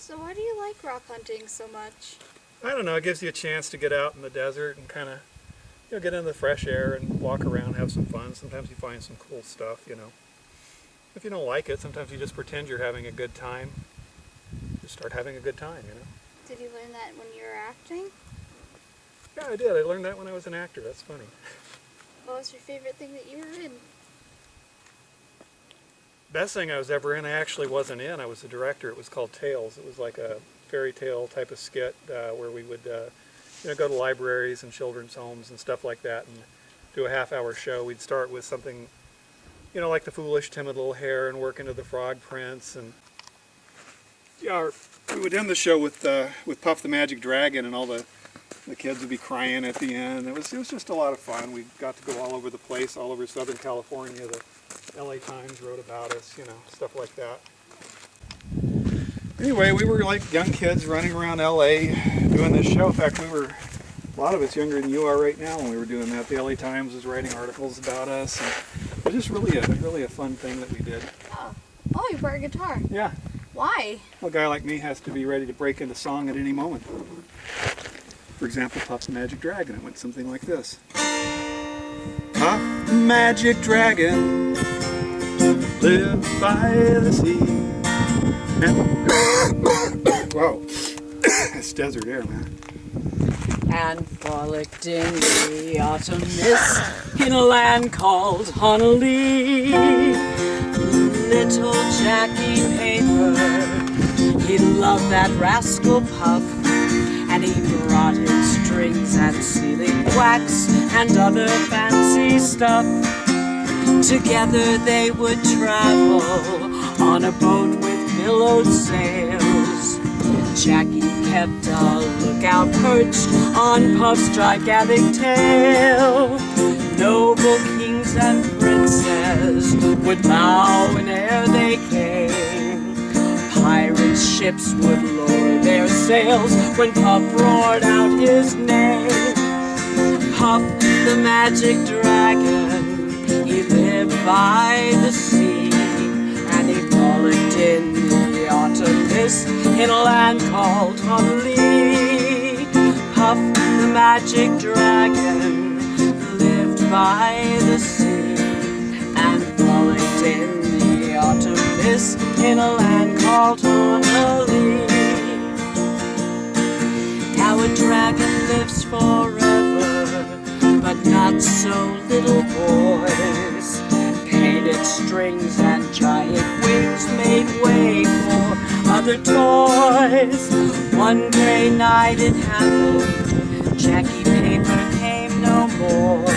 So why do you like rock hunting so much? I don't know, it gives you a chance to get out in the desert and kind of, get in the fresh air and walk around, have some fun. Sometimes you find some cool stuff, If you don't like it, sometimes you just pretend you're having a good time. Just start having a good time, Did you learn that when you were acting? Yeah, I did. I learned that when I was an actor. That's funny. What was your favorite thing that you were in? Best thing I was ever in, I actually wasn't in. I was the director. It was called Tales. It was like a fairy tale type of skit where we would go to libraries and children's homes and stuff like that and do a half-hour show. We'd start with something, like the foolish, timid little hare and work into the frog prince. And we would end the show with Puff the Magic Dragon, and all the kids would be crying at the end. It was just a lot of fun. We got to go all over the place, all over Southern California. The LA Times wrote about us, stuff like that. Anyway, we were like young kids running around LA doing this show. In fact, a lot of us younger than you are right now when we were doing that. The LA Times was writing articles about us. And it was just really a fun thing that we did. Oh, you brought a guitar. Yeah. Why? Well, a guy like me has to be ready to break into song at any moment. For example, Puff the Magic Dragon. It went something like this. Puff the Magic Dragon, live by the sea. Whoa, it's desert air, man. And frolicked in the autumn mist in a land called Honolulu. Little Jackie Paper, he loved that rascal Puff, and he brought him strings and sealing wax and other fancy stuff. Together they would travel on a boat with billowed sails. Jackie kept a lookout perched on Puff's gigantic tail. Noble kings and princes would bow whene'er they came. Pirate ships would lower their sails when Puff roared out his name. Puff the Magic Dragon, he lived by the sea, and he frolicked in the autumn mist in a land called Honolulu. Puff the Magic Dragon lived by the sea, and frolicked in the autumn mist in a land called Honolulu. Now a dragon lives forever, but not so little boys. Painted strings and giant wings made way for other toys. One gray night it happened, Jackie Paper came no more,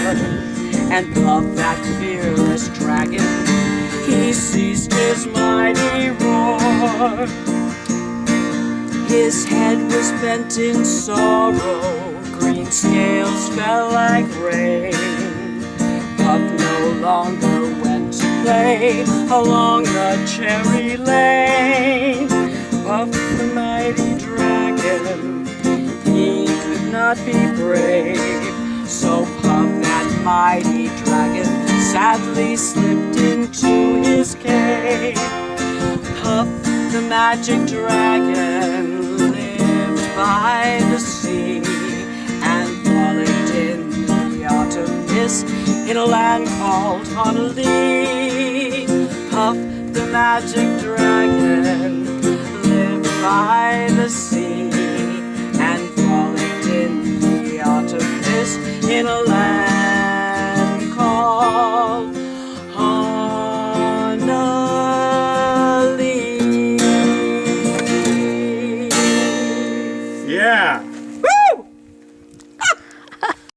and Puff that fearless dragon, he ceased his mighty roar. His head was bent in sorrow, green scales fell like rain. Puff no longer went to play along the cherry lane. Puff the mighty dragon, he could not be brave. So Puff that mighty dragon sadly slipped into his cave. Puff the Magic Dragon lived by the sea, and frolicked in the autumn mist in a land called Honolulu. Puff the Magic Dragon lived by the sea.